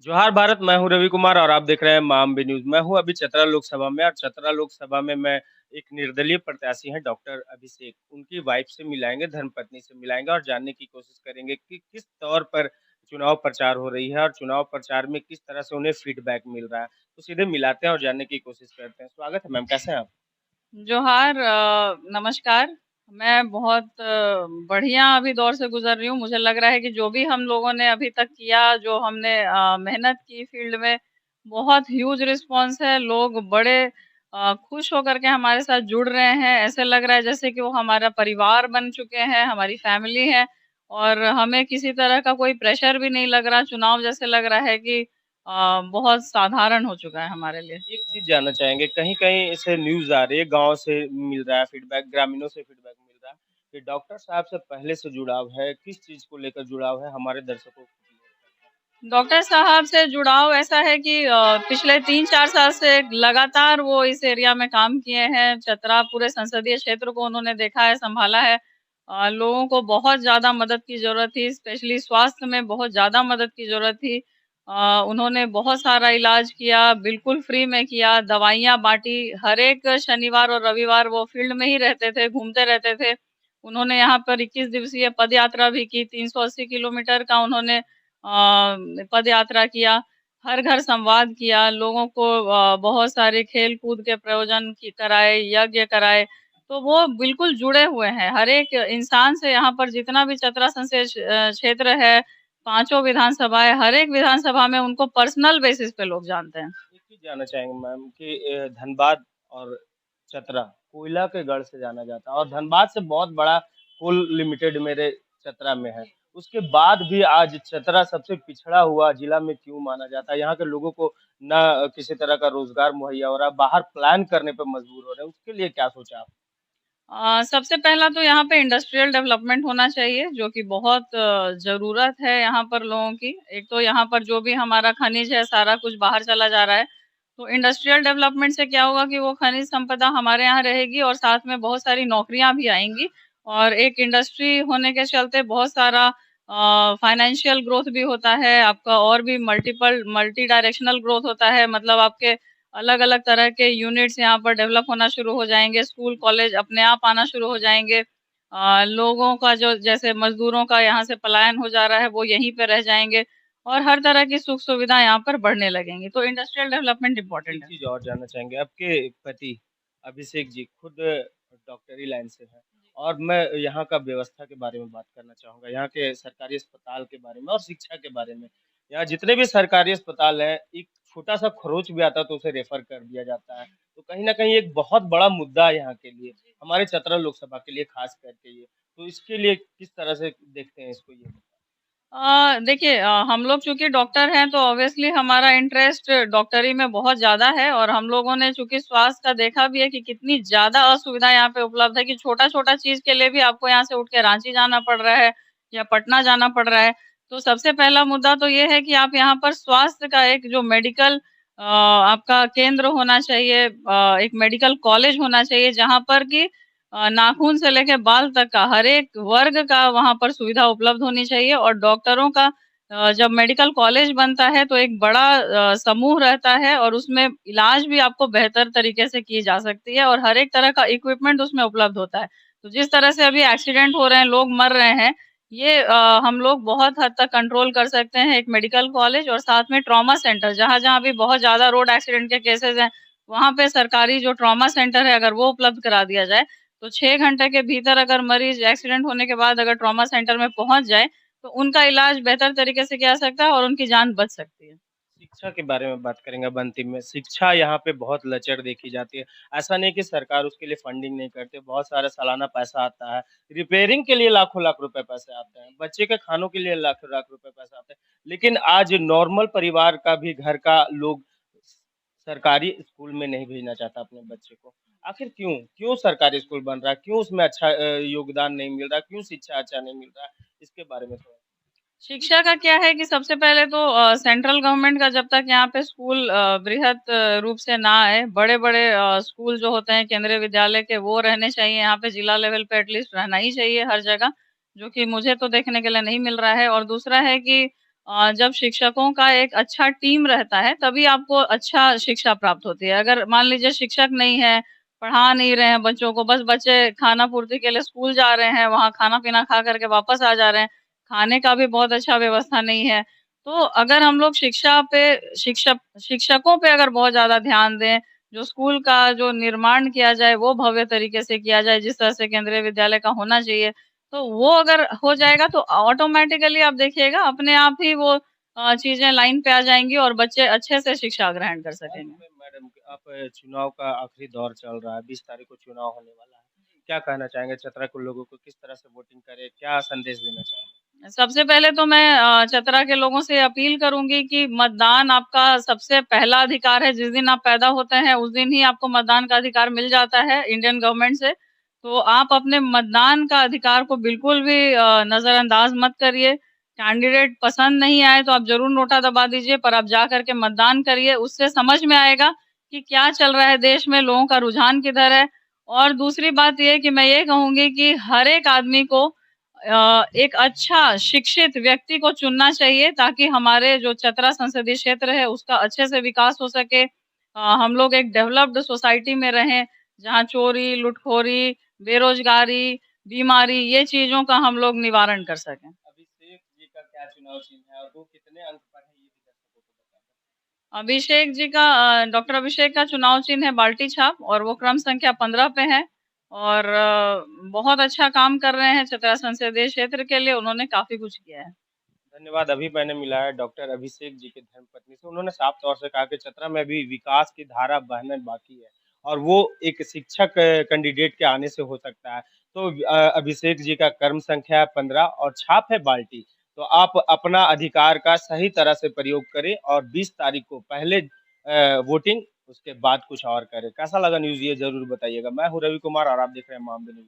जोहार भारत, मैं हूँ रवि कुमार और आप देख रहे हैं माम बी न्यूज़। मैं हूँ अभी चतरा लोकसभा में और चतरा लोकसभा में मैं एक निर्दलीय प्रत्याशी हैं डॉक्टर अभिषेक, उनकी वाइफ से मिलाएँगे, धर्मपत्नी से मिलाएँगे और जानने की कोशिश करेंगे कि किस तौर पर चुनाव प्रचार हो रही है और चुनाव प्रचार में किस तरह से उन्हें फीडबैक मिल रहा है। तो सीधे मिलाते हैं और जानने की कोशिश करते हैं। स्वागत है मैम, कैसे हैं आप? जोहार नमस्कार। मैं बहुत बढ़िया अभी दौर से गुजर रही हूँ। मुझे लग रहा है कि जो भी हम लोगों ने अभी तक किया, जो हमने मेहनत की फील्ड में, बहुत ह्यूज रिस्पांस है। लोग बड़े खुश होकर के हमारे साथ जुड़ रहे हैं। ऐसे लग रहा है जैसे कि वो हमारा परिवार बन चुके हैं, हमारी फैमिली है और हमें किसी तरह का कोई प्रेशर भी नहीं लग रहा। चुनाव जैसे लग रहा है कि बहुत साधारण हो चुका है हमारे लिए। एक चीज़ जानना चाहेंगे, कहीं-कहीं ऐसे न्यूज़ आ रही है, गाँव से मिल रहा है फीडबैक, ग्रामीणों से फीडबैक मिल रहा है कि डॉक्टर साहब से पहले से जुड़ाव है, किस चीज़ को लेकर जुड़ाव है हमारे दर्शकों को क्लियर करना डॉक्टर साहब से जुड़ाव ऐसा है कि पिछले 3-4 साल से लगातार वो इस एरिया में काम किए हैं। चतरा पूरे संसदीय क्षेत्र को उन्होंने देखा है, संभाला है। लोगों को बहुत ज़्यादा मदद की ज़रूरत थी, स्पेशली स्वास्थ्य में बहुत ज़्यादा मदद की ज़रूरत थी। उन्होंने बहुत सारा इलाज किया, बिल्कुल फ्री में किया, दवाइयाँ बाँटी। हर एक शनिवार और रविवार वो फील्ड में ही रहते थे, घूमते रहते थे। उन्होंने यहाँ पर 21 दिवसीय पद यात्रा भी की, 380 किलोमीटर का उन्होंने पद यात्रा किया, हर घर संवाद किया, लोगों को बहुत सारे खेल कूद के प्रयोजन की कराए, यज्ञ कराए। तो वो बिल्कुल जुड़े हुए हैं हर एक इंसान से। यहाँ पर जितना भी चतरा संसदीय क्षेत्र है, पांचों विधानसभाएं, हर एक विधानसभा में उनको पर्सनल बेसिस पे लोग जानते हैं। एक चीज़ जानना चाहेंगे मैम कि धनबाद और चतरा कोयला के गढ़ से जाना जाता है और धनबाद से बहुत बड़ा कोल लिमिटेड मेरे चतरा में है। उसके बाद भी आज चतरा सबसे पिछड़ा हुआ जिला में क्यों माना जाता है? यहाँ के लोगों को ना किसी तरह का रोज़गार मुहैया हो रहा है, बाहर प्लान करने पे मजबूर हो रहे हैं, उसके लिए क्या सोचा आपने? सबसे पहला तो यहाँ पे इंडस्ट्रियल डेवलपमेंट होना चाहिए, जो कि बहुत ज़रूरत है यहाँ पर लोगों की। एक तो यहाँ पर जो भी हमारा खनिज है, सारा कुछ बाहर चला जा रहा है। तो इंडस्ट्रियल डेवलपमेंट से क्या होगा कि वो खनिज संपदा हमारे यहाँ रहेगी और साथ में बहुत सारी नौकरियाँ भी आएँगी। और एक इंडस्ट्री होने के चलते बहुत सारा फाइनेंशियल ग्रोथ भी होता है आपका, और भी मल्टी डायरेक्शनल ग्रोथ होता है। मतलब आपके अलग-अलग तरह के यूनिट्स यहाँ पर डेवलप होना शुरू हो जाएँगे, स्कूल, कॉलेज अपने आप आना शुरू हो जाएँगे। लोगों का जो जैसे मज़दूरों का यहाँ से पलायन हो जा रहा है, वो यहीं पे रह जाएँगे और हर तरह की सुख-सुविधा यहाँ पर बढ़ने लगेंगी। तो इंडस्ट्रियल डेवलपमेंट एक इम्पोर्टेंट है। चीज़ और जानना चाहेंगे, आपके पति अभिषेक जी खुद डॉक्टरी लाइन से हैं और मैं यहाँ का व्यवस्था के बारे में बात करना चाहूँगा, यहाँ के सरकारी अस्पताल के बारे में और शिक्षा के बारे में। यहाँ जितने भी सरकारी अस्पताल हैं, एक छोटा-सा खरोच भी आता है तो उसे रेफ़र कर दिया जाता है। तो कहीं न कहीं एक बहुत बड़ा मुद्दा है यहाँ के लिए, हमारे चतरा लोकसभा के लिए ख़ास करके ये। तो इसके लिए किस तरह से देखते हैं इसको ये बताएँ? देखिए, हम लोग चूँकि डॉक्टर हैं तो ऑब्वियसली हमारा इंटरेस्ट डॉक्टरी में बहुत ज़्यादा है और हम लोगों ने चूँकि स्वास्थ्य का देखा भी है कि कितनी ज़्यादा असुविधा यहाँ पे उपलब्ध है कि छोटा-छोटा चीज़ के लिए भी आपको यहाँ से उठ के रांची जाना पड़ रहा है या पटना जाना पड़ रहा है। तो सबसे पहला मुद्दा तो ये है कि आप यहाँ पर स्वास्थ्य का एक जो मेडिकल आपका केंद्र होना चाहिए, एक मेडिकल कॉलेज होना चाहिए जहाँ पर कि नाखून से लेके बाल तक का हर एक वर्ग का वहाँ पर सुविधा उपलब्ध होनी चाहिए। और डॉक्टरों का जब मेडिकल कॉलेज बनता है तो एक बड़ा समूह रहता है और उसमें इलाज भी आपको बेहतर तरीके से की जा सकती है और हर एक तरह का इक्विपमेंट उसमें उपलब्ध होता है। तो जिस तरह से अभी एक्सीडेंट हो रहे हैं, लोग मर रहे हैं, ये हम लोग बहुत हद तक कंट्रोल कर सकते हैं। एक मेडिकल कॉलेज और साथ में ट्रॉमा सेंटर, जहाँ-जहाँ भी बहुत ज़्यादा रोड एक्सीडेंट के केसेज़ हैं, वहाँ पे सरकारी जो ट्रॉमा सेंटर है, अगर वो उपलब्ध करा दिया जाए, तो 6 घंटे के भीतर अगर मरीज़ एक्सीडेंट होने के बाद अगर ट्रॉमा सेंटर में पहुँच जाए, तो उनका इलाज बेहतर तरीके से किया जा सकता है और उनकी जान बच सकती है। शिक्षा के बारे में बात करेंगे अब अंतिम में। शिक्षा यहाँ पे बहुत लचर देखी जाती है। ऐसा नहीं कि सरकार उसके लिए फंडिंग नहीं करती, बहुत सारा सालाना पैसा आता है। रिपेयरिंग के लिए लाखों-लाख रुपए पैसे आते हैं, बच्चे के खानों के लिए लाख-लाख रुपए पैसे आते हैं। लेकिन आज नॉर्मल परिवार का भी घर का लोग सरकारी स्कूल में नहीं भेजना चाहता अपने बच्चे को। आखिर क्यों? क्यों सरकारी स्कूल बन रहा है? क्यों उसमें अच्छा योगदान नहीं मिल रहा? क्यों शिक्षा अच्छा नहीं मिल रहा है? इसके बारे में थोड़ा शिक्षा का क्या है कि सबसे पहले तो सेंट्रल गवर्नमेंट का जब तक यहाँ पे स्कूल बृहत रूप से ना आए, बड़े-बड़े स्कूल जो होते हैं केंद्रीय विद्यालय के, वो रहने चाहिए यहाँ पे, जिला लेवल पे एटलीस्ट रहना ही चाहिए हर जगह, जो कि मुझे तो देखने के लिए नहीं मिल रहा है। और दूसरा है कि जब शिक्षकों का एक अच्छा टीम रहता है तभी आपको अच्छा शिक्षा प्राप्त होती है। अगर मान लीजिए शिक्षक नहीं है, पढ़ा नहीं रहे हैं बच्चों को, बस बच्चे खाना पूर्ति के लिए स्कूल जा रहे हैं, वहाँ खाना-पीना खा कर के वापस आ जा रहे हैं, खाने का भी बहुत अच्छा व्यवस्था नहीं है। तो अगर हम लोग शिक्षा पे शिक्षकों पे अगर बहुत ज़्यादा ध्यान दें, जो स्कूल का जो निर्माण किया जाए वो भव्य तरीके से किया जाए, जिस तरह से केंद्रीय विद्यालय का होना चाहिए, तो वो अगर हो जाएगा तो ऑटोमेटिकली आप देखिएगा अपने आप ही वो चीज़ें लाइन पे आ जाएँगी और बच्चे अच्छे से शिक्षा ग्रहण कर अंत सकेंगे। में मैडम आप चुनाव का आखिरी दौर चल रहा है, 20 तारीख को चुनाव होने वाला है। क्या कहना चाहेंगे चतरा के लोगों को किस तरह से वोटिंग करें? क्या संदेश देना चाहेंगे? सबसे पहले तो मैं चतरा के लोगों से अपील करूँगी कि मतदान आपका सबसे पहला अधिकार है, जिस दिन आप पैदा होते हैं उस दिन ही आपको मतदान का अधिकार मिल जाता है इंडियन गवर्नमेंट से। तो आप अपने मतदान का अधिकार को बिल्कुल भी नज़रअंदाज मत करिए। कैंडिडेट पसंद नहीं आए तो आप ज़रूर नोटा दबा दीजिए, पर आप जा कर के मतदान करिए, उससे समझ में आएगा कि क्या चल रहा है देश में, लोगों का रुझान किधर है। और दूसरी बात ये है कि मैं ये कहूँगी कि हर एक आदमी को एक अच्छा शिक्षित व्यक्ति को चुनना चाहिए ताकि हमारे जो चतरा संसदीय क्षेत्र है उसका अच्छे से विकास हो सके। हम लोग एक डेवलप्ड सोसाइटी में रहें जहाँ चोरी, लुटखोरी, बेरोजगारी, बीमारी ये चीज़ों का हम लोग निवारण कर सकें। अभिषेक जी का क्या चुनाव चिन्ह है और वो कितने अंक पर है ये भी दर्शकों को बताएं? अभिषेक जी का डॉक्टर अभिषेक का चुनाव चिन्ह है बाल्टी छाप और वो क्रम संख्या 15 पे है और बहुत अच्छा काम कर रहे हैं चतरा संसदीय क्षेत्र के लिए, उन्होंने काफ़ी कुछ किया है। धन्यवाद। अभी मैंने मिला है डॉक्टर अभिषेक जी की धर्मपत्नी से। उन्होंने साफ तौर से कहा कि चतरा में अभी विकास की धारा बहना बाकी है और वो एक शिक्षक कैंडिडेट के आने से हो सकता है। तो अभिषेक जी का कर्म संख्या है 15 और छाप है बाल्टी। तो आप अपना अधिकार का सही तरह से प्रयोग करें और 20 तारीख को पहले वोटिंग उसके बाद कुछ और करें। कैसा लगा न्यूज़ ये ज़रूर बताइएगा। मैं हूँ रवि कुमार और आप देख रहे हैं मामदे न्यूज़।